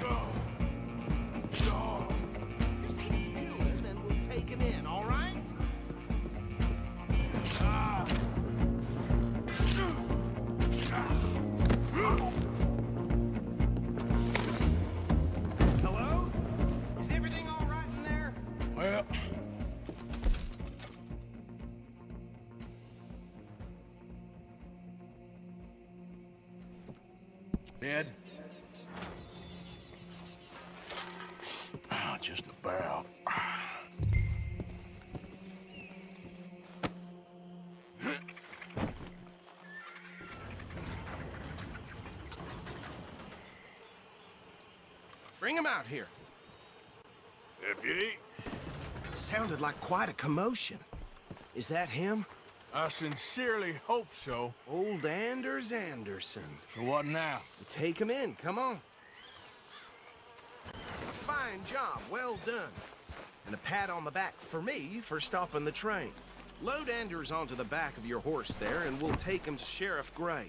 And we'll take him in, all right? Hello? Is everything all right in there? Well... Dead? Ah, just about. Bring him out here. Deputy? Sounded like quite a commotion. Is that him? I sincerely hope so. Old Anders Anderson. So what now? Take him in, come on. Fine job, well done. And a pat on the back for me for stopping the train. Load Anders onto the back of your horse there, and we'll take him to Sheriff Gray.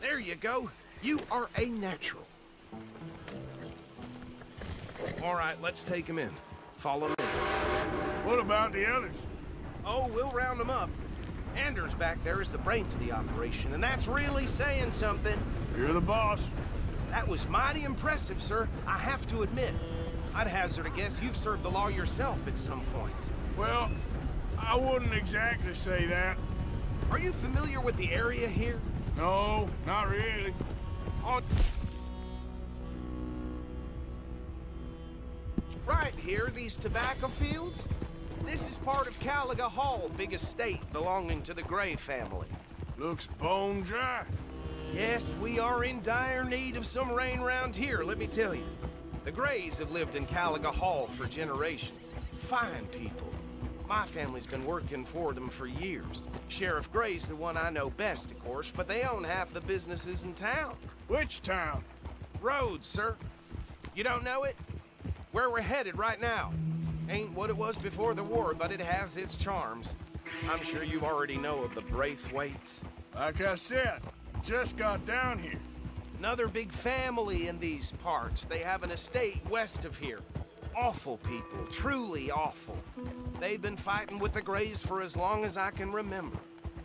There you go. You are a natural. All right, let's take him in. Follow me. What about the others? Oh, we'll round them up. Anders back there is the brains of the operation, and that's really saying something. You're the boss. That was mighty impressive, sir. I have to admit. I'd hazard a guess you've served the law yourself at some point. Well, I wouldn't exactly say that. Are you familiar with the area here? No, not really. On... Right here, these tobacco fields? This is part of Caliga Hall, big estate belonging to the Gray family. Looks bone dry. Yes, we are in dire need of some rain round here, let me tell you. The Grays have lived in Caliga Hall for generations. Fine people. My family's been working for them for years. Sheriff Gray's the one I know best, of course, but they own half the businesses in town. Which town? Rhodes, sir. You don't know it? Where we're headed right now. Ain't what it was before the war, but it has its charms. I'm sure you already know of the Braithwaites. Like I said, just got down here. Another big family in these parts. They have an estate west of here. Awful people, truly awful. They've been fighting with the Grays for as long as I can remember.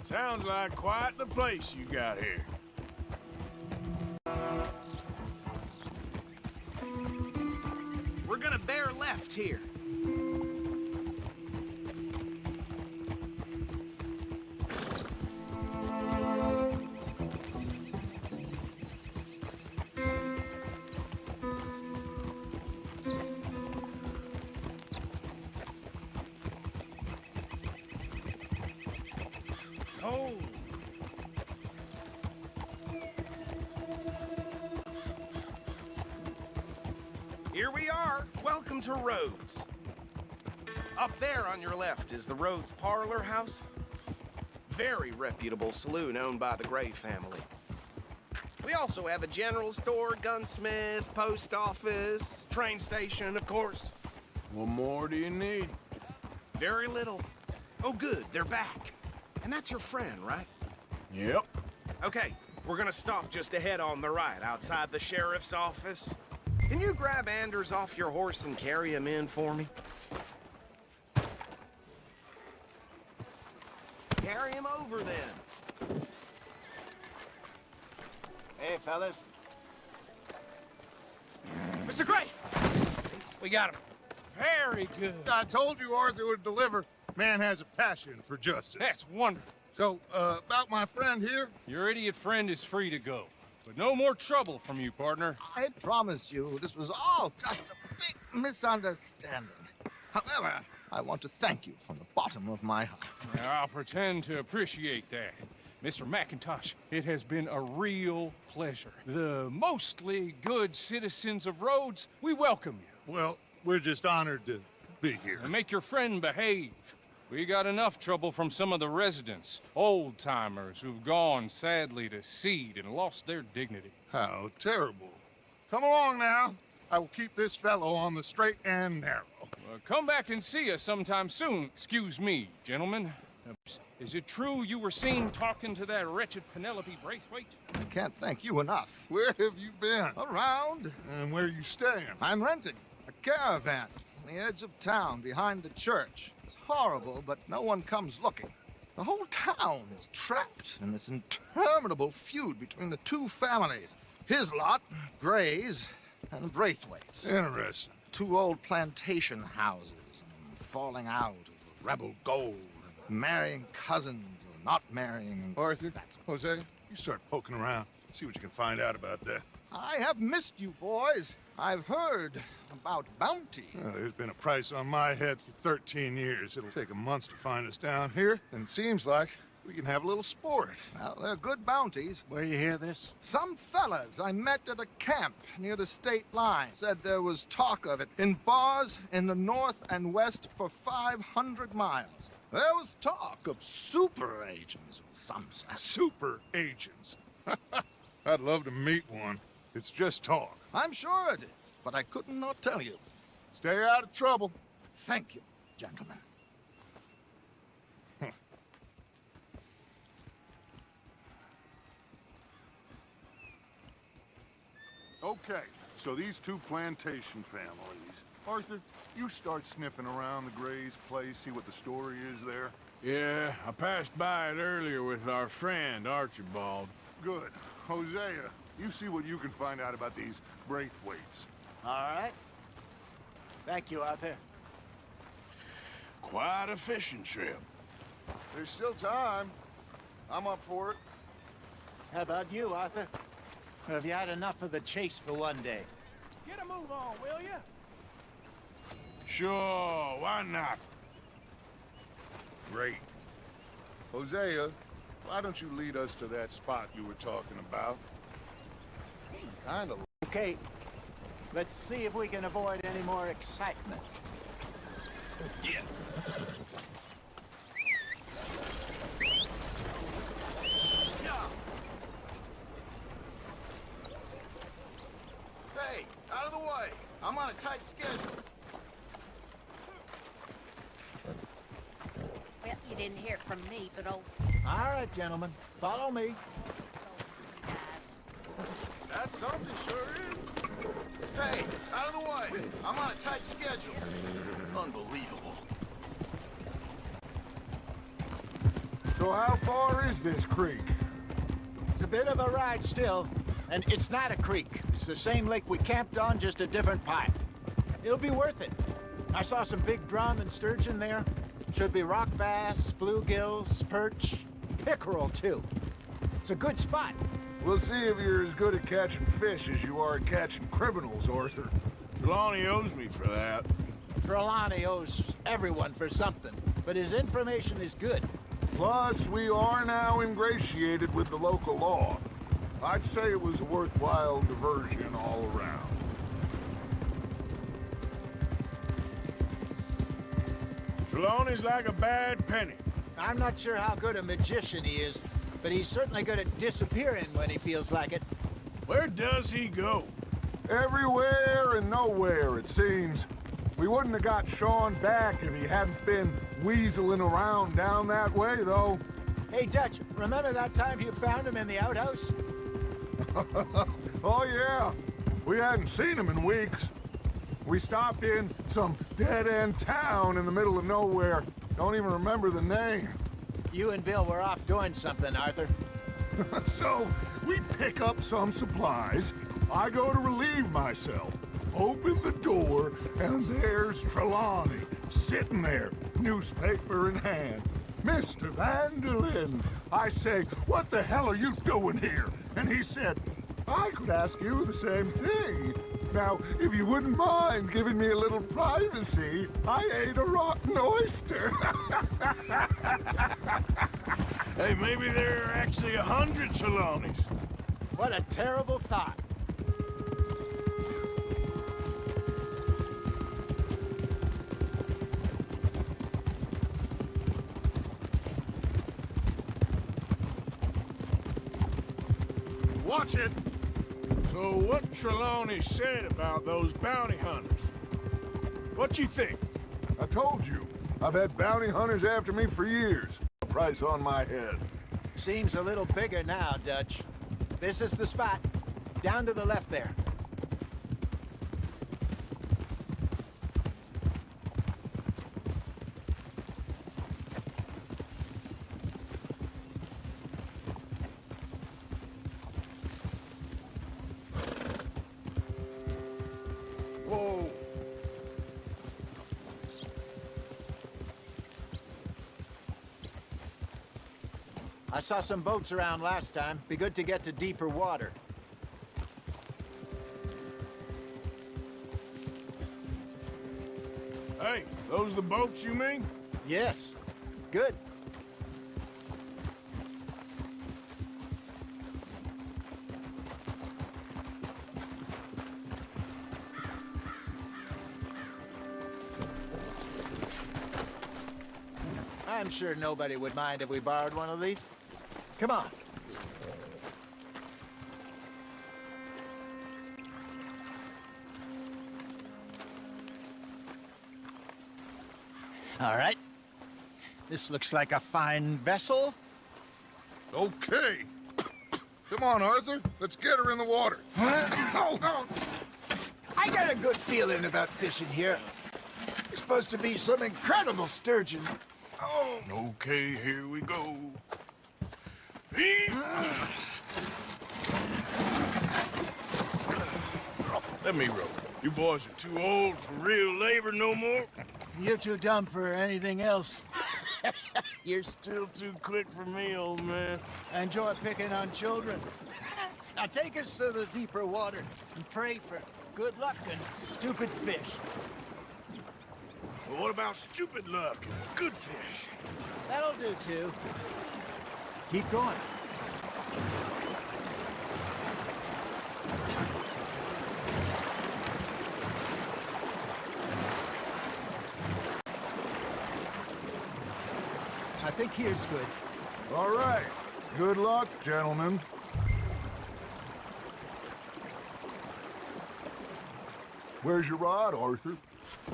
Sounds like quite the place you got here. We're gonna bear left here. Oh. Here we are. Welcome to Rhodes. Up there on your left is the Rhodes Parlor House. Very reputable saloon owned by the Gray family. We also have a general store, gunsmith, post office, train station, of course. What more do you need? Very little. Oh, good, they're back. And that's your friend, right? Yep. Okay, we're gonna stop just ahead on the right, outside the sheriff's office. Can you grab Anders off your horse and carry him in for me? Carry him over, then. Hey, fellas. Mr. Gray! We got him. Very good. I told you Arthur would deliver. Man has a passion for justice. That's wonderful. So, about my friend here? Your idiot friend is free to go. But no more trouble from you, partner. I promise you this was all just a big misunderstanding. However, I want to thank you from the bottom of my heart. I'll pretend to appreciate that. Mr. McIntosh, it has been a real pleasure. The mostly good citizens of Rhodes, we welcome you. Well, we're just honored to be here. And make your friend behave. We got enough trouble from some of the residents, old-timers who've gone, sadly, to seed and lost their dignity. How terrible. Come along now. I will keep this fellow on the straight and narrow. Come back and see us sometime soon. Excuse me, gentlemen. Is it true you were seen talking to that wretched Penelope Braithwaite? I can't thank you enough. Where have you been? Around. And where you staying? I'm renting a caravan on the edge of town behind the church. It's horrible, but no one comes looking. The whole town is trapped in this interminable feud between the two families. His lot, Gray's, and Braithwaite's. Interesting. Two old plantation houses, and falling out over rebel gold, and marrying cousins or not marrying. Arthur, Jose, you start poking around. See what you can find out about that. I have missed you, boys. I've heard about bounty. Well, there's been a price on my head for 13 years. It'll take a month to find us down here, and it seems like we can have a little sport. Well, they're good bounties. Where you hear this? Some fellas I met at a camp near the state line said there was talk of it in bars in the north and west for 500 miles. There was talk of super agents, some said. Super agents. I'd love to meet one. It's just talk. I'm sure it is, but I couldn't not tell you. Stay out of trouble. Thank you, gentlemen. Okay, so these two plantation families. Arthur, you start sniffing around the Gray's place, see what the story is there. Yeah, I passed by it earlier with our friend, Archibald. Good. Hosea, you see what you can find out about these Braithwaites. All right. Thank you, Arthur. Quite a fishing trip. There's still time. I'm up for it. How about you, Arthur? Or have you had enough of the chase for one day? Get a move on, will you? Sure, why not? Great. Hosea, why don't you lead us to that spot you were talking about? Kinda. Okay. Let's see if we can avoid any more excitement. Yeah. Hey, out of the way. I'm on a tight schedule. Well, you didn't hear it from me, but All right, gentlemen. Follow me. guys. That's something, sure is. Hey, out of the way. I'm on a tight schedule. Unbelievable. So how far is this creek? It's a bit of a ride still, and it's not a creek. It's the same lake we camped on, just a different pipe. It'll be worth it. I saw some big drum and sturgeon there. Should be rock bass, bluegills, perch, pickerel too. It's a good spot. We'll see if you're as good at catching fish as you are at catching criminals, Arthur. Trelawney owes me for that. Trelawney owes everyone for something, but his information is good. Plus, we are now ingratiated with the local law. I'd say it was a worthwhile diversion all around. Trelawney's like a bad penny. I'm not sure how good a magician he is, but he's certainly good at disappearing when he feels like it. Where does he go? Everywhere and nowhere, it seems. We wouldn't have got Sean back if he hadn't been weaseling around down that way, though. Hey, Dutch, remember that time you found him in the outhouse? Oh, yeah. We hadn't seen him in weeks. We stopped in some dead-end town in the middle of nowhere. Don't even remember the name. You and Bill were off doing something, Arthur. So, we pick up some supplies. I go to relieve myself. Open the door, and there's Trelawney, sitting there, newspaper in hand. Mr. Vanderlyn. I say, what the hell are you doing here? And he said, I could ask you the same thing. Now, if you wouldn't mind giving me a little privacy, I ate a rotten oyster. Hey, maybe there are actually 100 Trelawneys. What a terrible thought. Watch it. So what Trelawney said about those bounty hunters? What you think? I told you, I've had bounty hunters after me for years. price on my head. Seems a little bigger now, Dutch. This is the spot. Down to the left there. Whoa. I saw some boats around last time. Be good to get to deeper water. Hey, those the boats you mean? Yes. Good. I'm sure nobody would mind if we borrowed one of these. Come on. All right. This looks like a fine vessel. Okay. Come on, Arthur. Let's get her in the water. I got a good feeling about fishing here. It's supposed to be some incredible sturgeon. Oh. Okay, here we go. Let me row. You boys are too old for real labor no more. You're too dumb for anything else. You're still too quick for me, old man. Enjoy picking on children. Now take us to the deeper water and pray for good luck and stupid fish. Well, what about stupid luck and good fish? That'll do too. Keep going. I think here's good. All right. Good luck, gentlemen. Where's your rod, Arthur?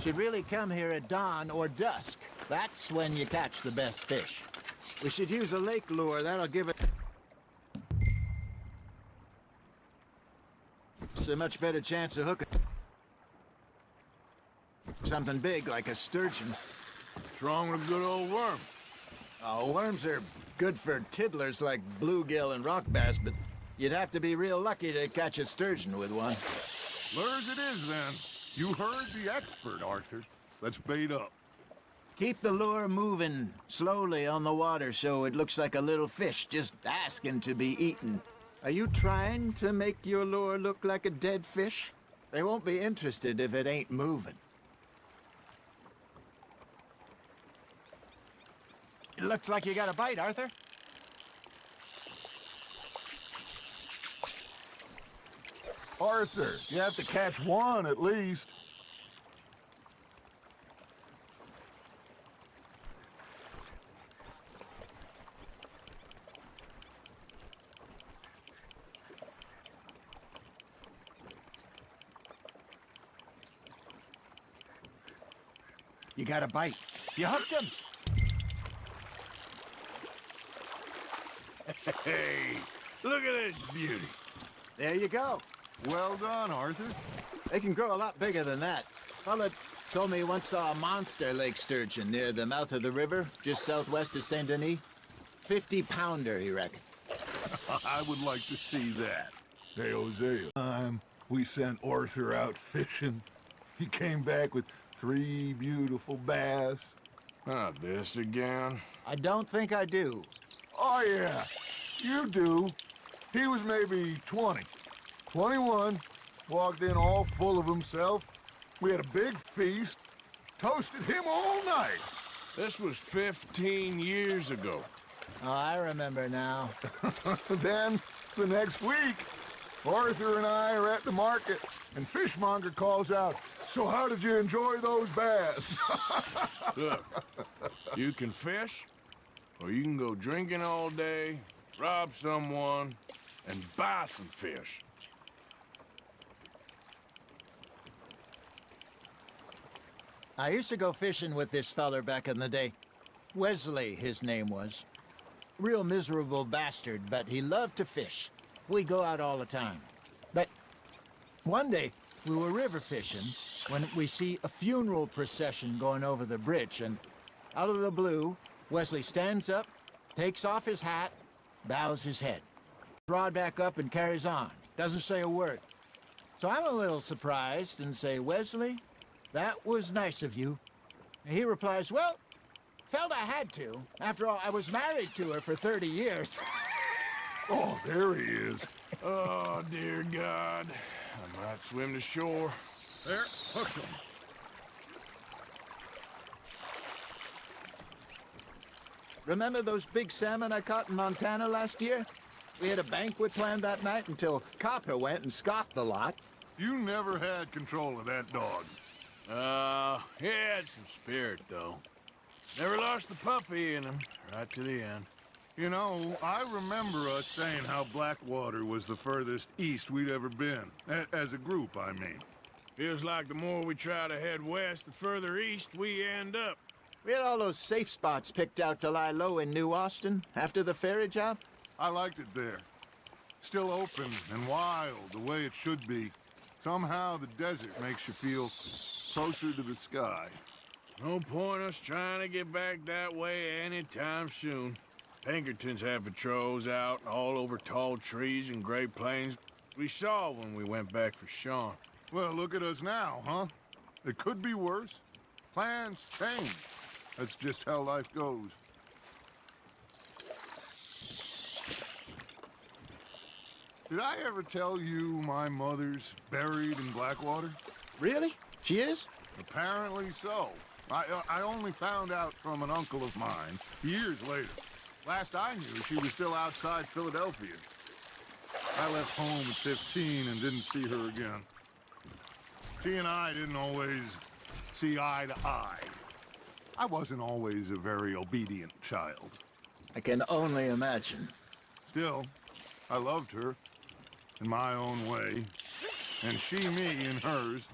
Should really come here at dawn or dusk. That's when you catch the best fish. We should use a lake lure. That'll give it a much better chance of hooking something big like a sturgeon. What's wrong with a good old worm? Oh, worms are good for tiddlers like bluegill and rock bass, but you'd have to be real lucky to catch a sturgeon with one. Lures it is, then. You heard the expert, Arthur. Let's bait up. Keep the lure moving slowly on the water so it looks like a little fish just asking to be eaten. Are you trying to make your lure look like a dead fish? They won't be interested if it ain't moving. It looks like you got a bite, Arthur. Arthur, you have to catch one at least. You got a bite. You hooked him. Hey, look at this beauty. There you go. Well done, Arthur. They can grow a lot bigger than that. Fella told me he once saw a monster lake sturgeon near the mouth of the river, just southwest of Saint Denis. 50-pounder, he reckoned. I would like to see that. Hey, Hosea. We sent Arthur out fishing. He came back with 3 beautiful bass. Not this again. I don't think I do. Oh, yeah. You do. He was maybe 20. 21. Walked in all full of himself. We had a big feast. Toasted him all night. This was 15 years ago. Oh, I remember now. Then, the next week, Arthur and I are at the market, and Fishmonger calls out, "So how did you enjoy those bass?" Look, you can fish, or you can go drinking all day, rob someone, and buy some fish. I used to go fishing with this feller back in the day. Wesley, his name was. Real miserable bastard, but he loved to fish. We'd go out all the time. But one day, we were river fishing when we see a funeral procession going over the bridge, and out of the blue, Wesley stands up, takes off his hat, bows his head. Rod back up and carries on. Doesn't say a word. So I'm a little surprised and say, Wesley, that was nice of you. And he replies, well, felt I had to. After all, I was married to her for 30 years. Oh, there he is. Oh, dear God. I might swim to shore. There, hooked him. Remember those big salmon I caught in Montana last year? We had a banquet planned that night until Copper went and scoffed the lot. You never had control of that dog. He had some spirit, though. Never lost the puppy in him, right to the end. You know, I remember us saying how Blackwater was the furthest east we'd ever been. As a group, I mean. Feels like the more we try to head west, the further east we end up. We had all those safe spots picked out to lie low in New Austin after the ferry job. I liked it there. Still open and wild, the way it should be. Somehow the desert makes you feel closer to the sky. No point us trying to get back that way anytime soon. Pinkertons have patrols out all over tall trees and Great Plains. We saw when we went back for Sean. Well, look at us now, huh? It could be worse. Plans change. That's just how life goes. Did I ever tell you my mother's buried in Blackwater? Really? She is? Apparently so. I only found out from an uncle of mine years later. Last I knew, she was still outside Philadelphia. I left home at 15 and didn't see her again. She and I didn't always see eye to eye. I wasn't always a very obedient child. I can only imagine. Still, I loved her in my own way, and she me in hers.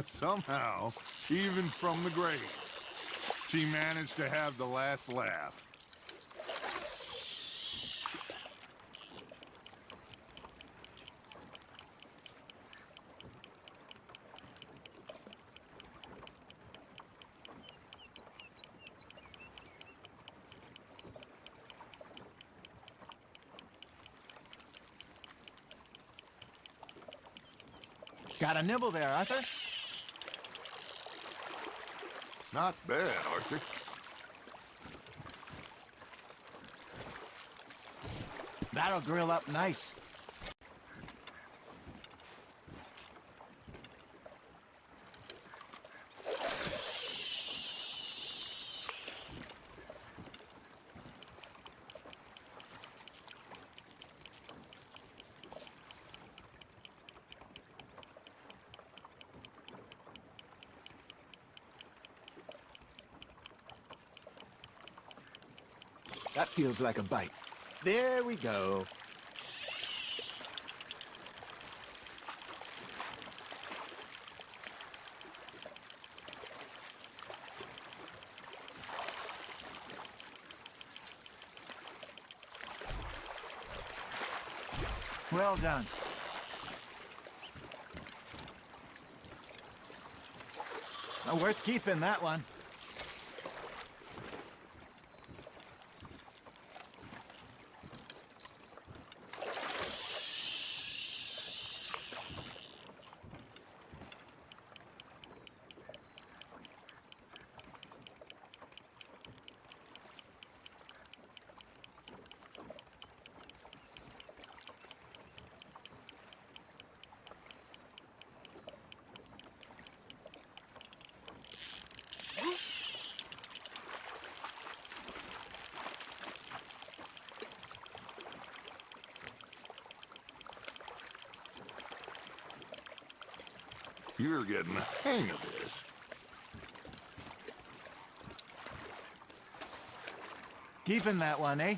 Somehow, even from the grave, she managed to have the last laugh. Got a nibble there, Arthur? Not bad, Arthur. That'll grill up nice. That feels like a bite. There we go. Well done. Well, worth keeping, that one. You're getting the hang of this. Keeping that one, eh?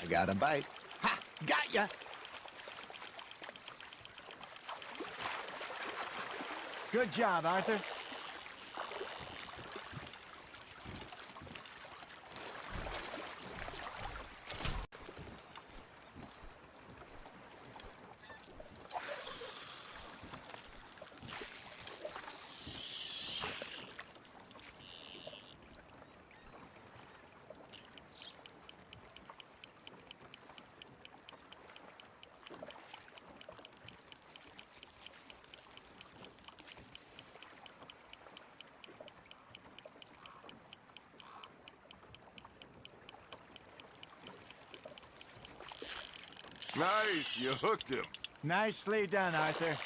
I got a bite. Ha! Got ya! Good job, Arthur. Nice, you hooked him. Nicely done, Arthur.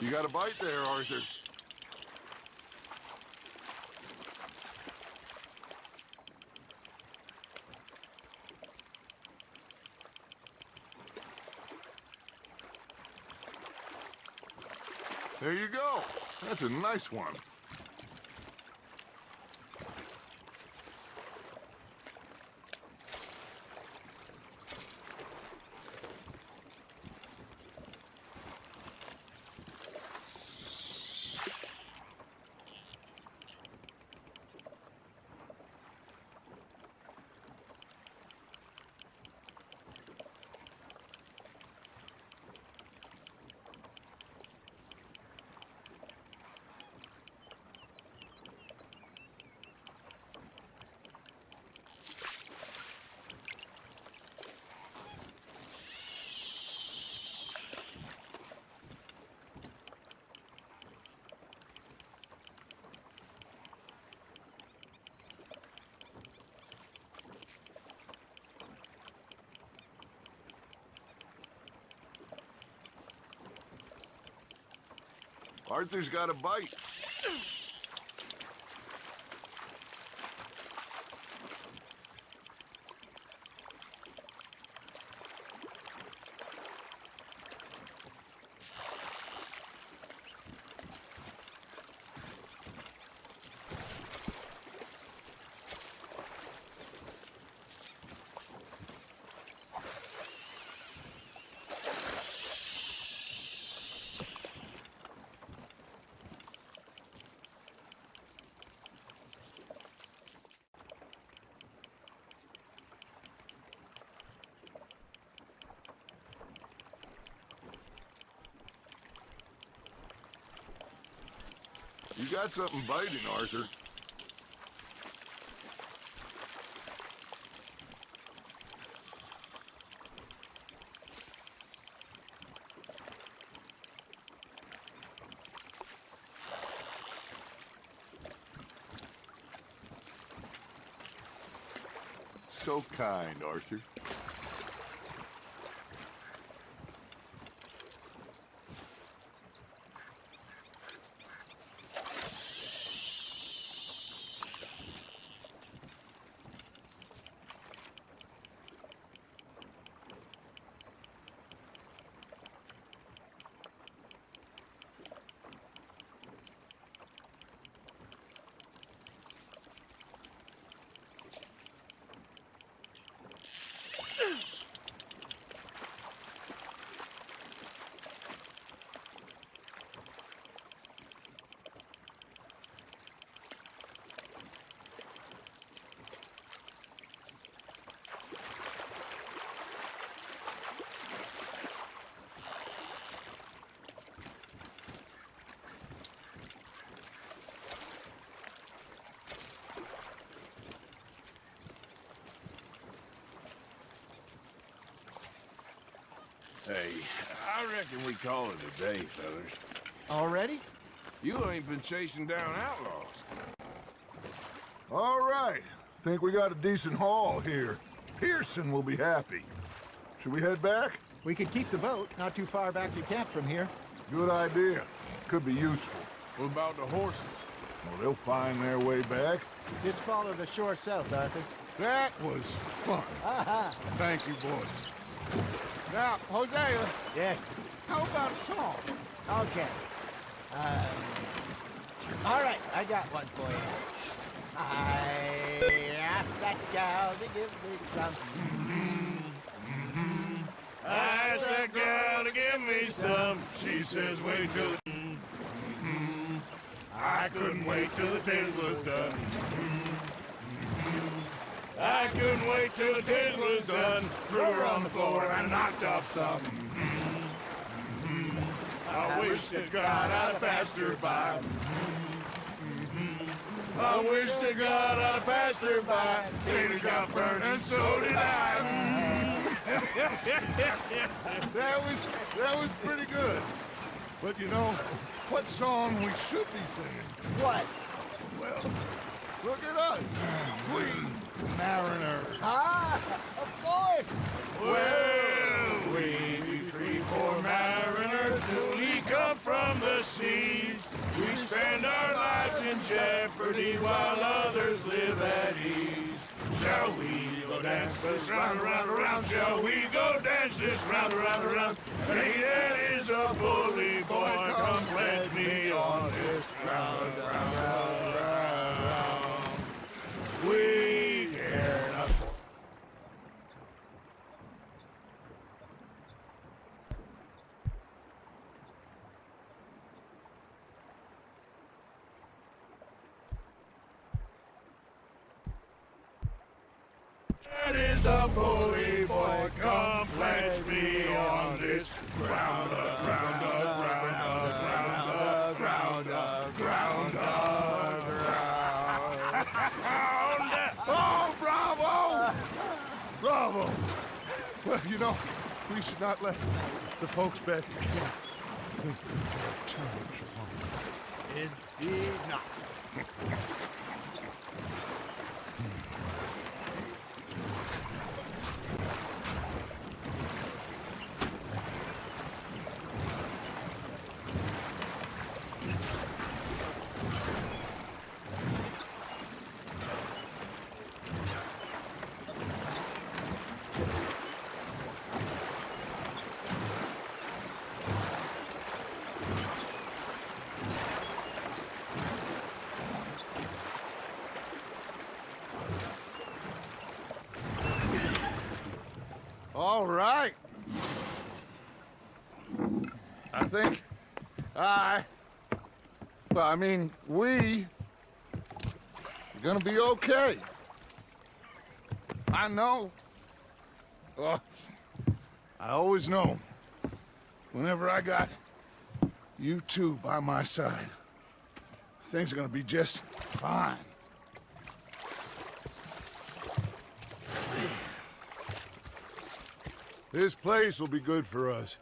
You got a bite there, Arthur. There you go. That's a nice one. Arthur's got a bite. You got something biting, Arthur. So kind, Arthur. Hey, I reckon we call it a day, fellas. Already? You ain't been chasing down outlaws. All right. Think we got a decent haul here. Pearson will be happy. Should we head back? We could keep the boat not too far back to camp from here. Good idea. Could be useful. What about the horses? Well, they'll find their way back. Just follow the shore south, Arthur. That was fun. Thank you, boys. Now, Hosea, Yes. how about a song? Okay. All right, I got one for you. I asked that gal to give me some. I asked that gal to give me some. She says, wait till the... I couldn't wait till the taste was done. I couldn't wait till the taste was done. Threw her on the floor and knocked off some. I wish to God I'd passed her by. I wish to God I'd passed her by. Tater got burned and so did I. That was pretty good. But you know, what song we should be singing? What? Well, look at us. We mariners. Ah, of course. Well, we three poor mariners newly come from the seas. We spend our lives in jeopardy while others live at ease. Shall we go dance this round, around, around? Shall we go dance this round, around, around? That is a bully boy, come pledge me on this round, round, round, round. We dare not. That is a bully boy, come pledge me on this ground up, ground up, ground up, ground up, ground up, ground up, ground up. Oh, bravo! Bravo! Well, you know, we should not let the folks back at camp think that we've had too much fun. Indeed not. All right. I think we are gonna be okay. I know. Well, I always know. Whenever I got you two by my side, things are gonna be just fine. This place will be good for us.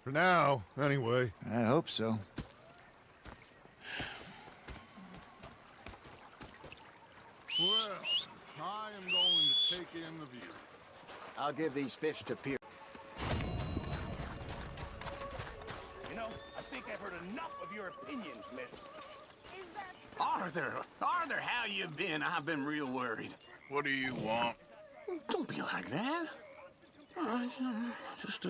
For now, anyway. I hope so. Well, I am going to take in the view. I'll give these fish to Pier. You know, I think I've heard enough of your opinions, miss. Arthur, how you been? I've been real worried. What do you want? Don't be like that. All right, just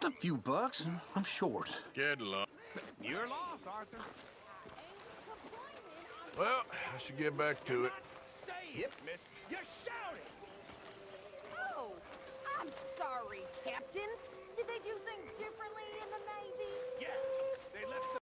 a few bucks, and I'm short. Get lost. Your loss, Arthur. Well, I should get back to it. Say it, miss. You're shouting. Oh, I'm sorry, Captain. Did they do things differently in the Navy? Yeah, they left the...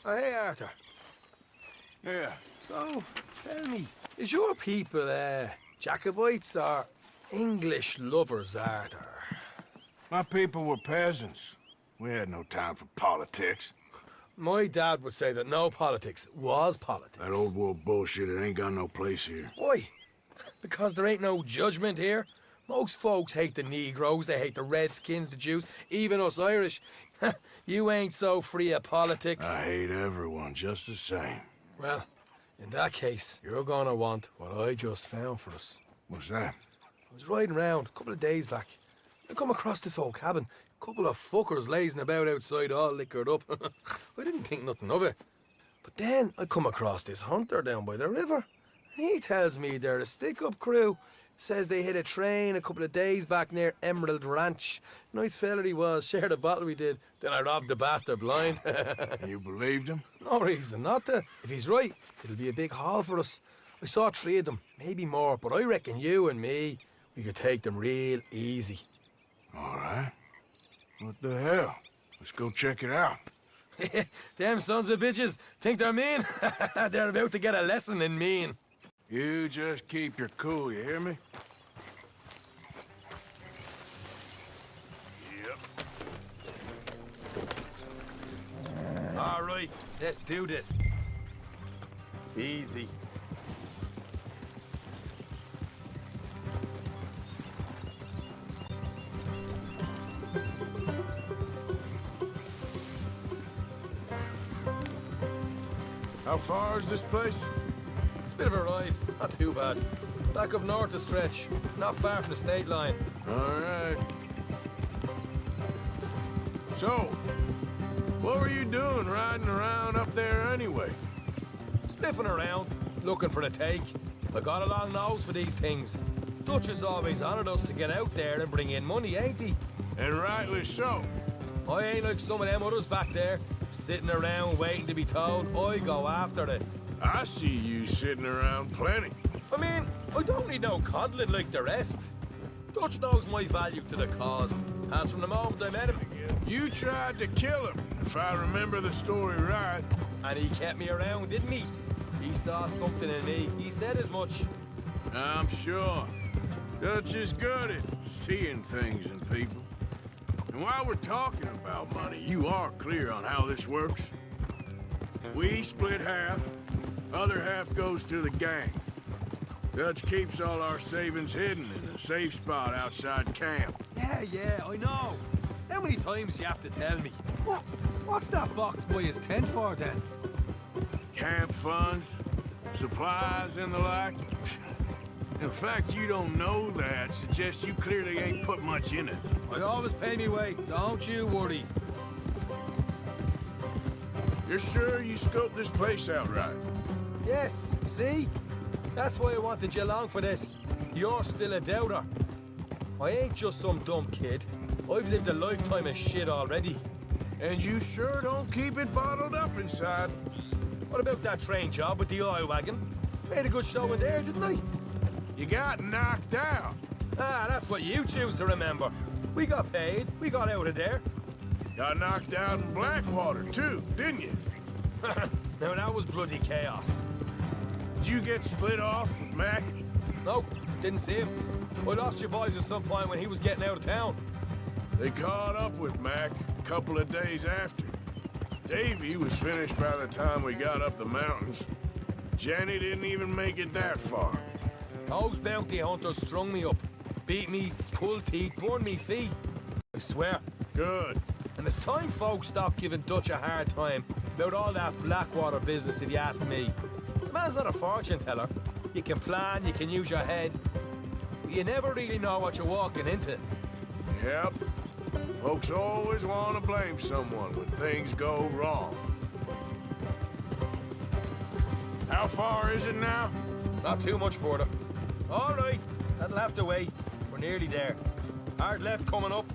Oh, hey, Arthur. Yeah. So, tell me, is your people, Jacobites or English lovers, Arthur? My people were peasants. We had no time for politics. My dad would say that no politics was politics. That old world bullshit, it ain't got no place here. Why? Because there ain't no judgment here. Most folks hate the Negroes, they hate the Redskins, the Jews, even us Irish. You ain't so free of politics. I hate everyone just the same. Well, in that case, you're gonna want what I just found for us. What's that? I was riding around a couple of days back. I come across this old cabin. A couple of fuckers lazing about outside all liquored up. I didn't think nothing of it. But then I come across this hunter down by the river. And he tells me they're a stick-up crew. Says they hit a train a couple of days back near Emerald Ranch. Nice fella he was, shared a bottle we did. Then I robbed the bastard blind. You believed him? No reason not to. If he's right, it'll be a big haul for us. I saw 3 of them, maybe more, but I reckon you and me, we could take them real easy. All right. What the hell? Let's go check it out. Them sons of bitches think they're mean. They're about to get a lesson in mean. You just keep your cool, you hear me? Yep. All right, let's do this. Easy. How far is this place? It's a bit of a ride, not too bad. Back up north a stretch, not far from the state line. All right. So, what were you doing riding around up there anyway? Sniffing around, looking for the take. I got a long nose for these things. Dutch has always honoured us to get out there and bring in money, ain't he? And rightly so. I ain't like some of them others back there, sitting around waiting to be told. I go after it. I see you sitting around plenty. I mean, I don't need no coddling like the rest. Dutch knows my value to the cause, as from the moment I met him. You tried to kill him, if I remember the story right. And he kept me around, didn't he? He saw something in me. He said as much. I'm sure. Dutch is good at seeing things in people. And while we're talking about money, you are clear on how this works? We split half, other half goes to the gang. Dutch keeps all our savings hidden in a safe spot outside camp. Yeah, I know. How many times you have to tell me? What's that box by his tent for, then? Camp funds, supplies, and the like. In fact, you don't know that suggests you clearly ain't put much in it. I always pay me way, don't you worry. You're sure you scoped this place out right? Yes, see? That's why I wanted you along for this. You're still a doubter. I ain't just some dumb kid. I've lived a lifetime of shit already. And you sure don't keep it bottled up inside. What about that train job with the oil wagon? Made a good show in there, didn't I? You got knocked out. Ah, that's what you choose to remember. We got paid. We got out of there. Got knocked out in Blackwater, too, didn't you? Now, that was bloody chaos. Did you get split off with Mac? No, didn't see him. I lost your boys at some point when he was getting out of town. They caught up with Mac a couple of days after. Davy was finished by the time we got up the mountains. Jenny didn't even make it that far. Those bounty hunters strung me up. Beat me, pulled teeth, burned me feet. I swear. Good. And it's time folks stop giving Dutch a hard time about all that Blackwater business, if you ask me. The man's not a fortune teller. You can plan, you can use your head. But you never really know what you're walking into. Yep. Folks always want to blame someone when things go wrong. How far is it now? Not too much further. All right, that'll have to wait. We're nearly there. Hard left coming up.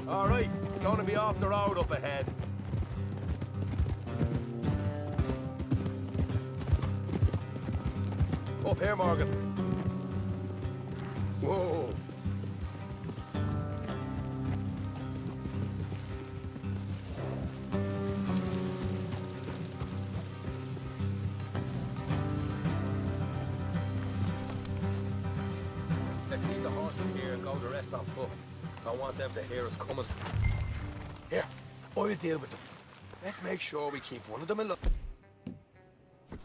All right, it's going to be off the road up ahead. Up here, Morgan. Whoa. Let's leave the horses here and go the rest on foot. Don't want them to hear us coming. Here, I'll deal with them. Let's make sure we keep one of them alive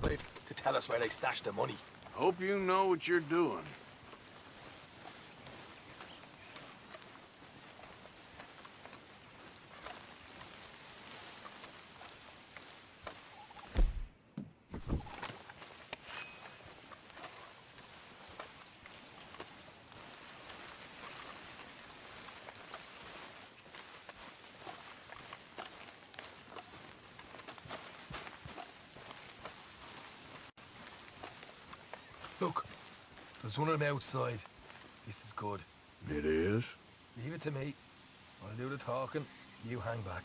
to tell us where they stashed the money. Hope you know what you're doing. Look, there's one of them outside. This is good. It is? Leave it to me. I'll do the talking. You hang back.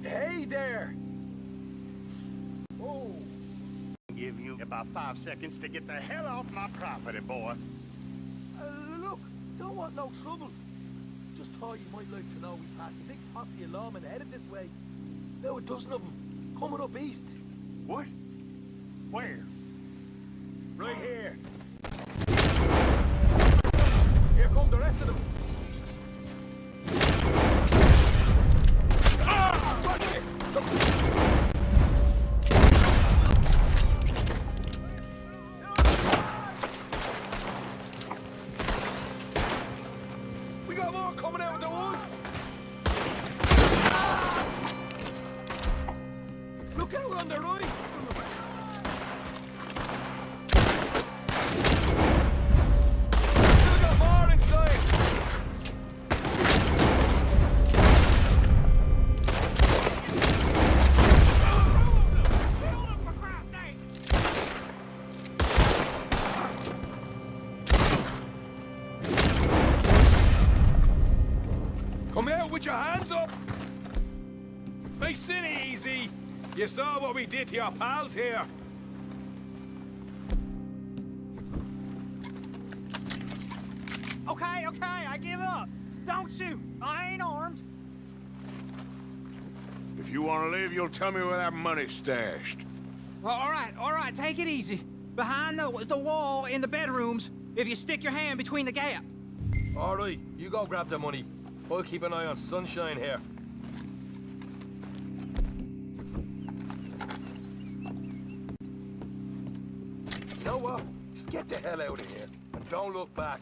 Hey there! Oh. Give you about 5 seconds to get the hell off my property, boy. Look, don't want no trouble. Just thought you might like to know we passed a big posse of lawmen headed this way. About a dozen of them, coming up east. What? Where? Right here. Here come the rest of them. Watch it! We got more coming out of the woods! Look out on the right! Still got more inside! Come out with your hands up! Makes it easy! You saw what we did to your pals here. Okay, I give up. Don't shoot. I ain't armed. If you want to live, you'll tell me where that money's stashed. Well, all right, take it easy. Behind the wall in the bedrooms, if you stick your hand between the gap. All right, you go grab the money. I'll keep an eye on Sunshine here. You know what? Just get the hell out of here and don't look back.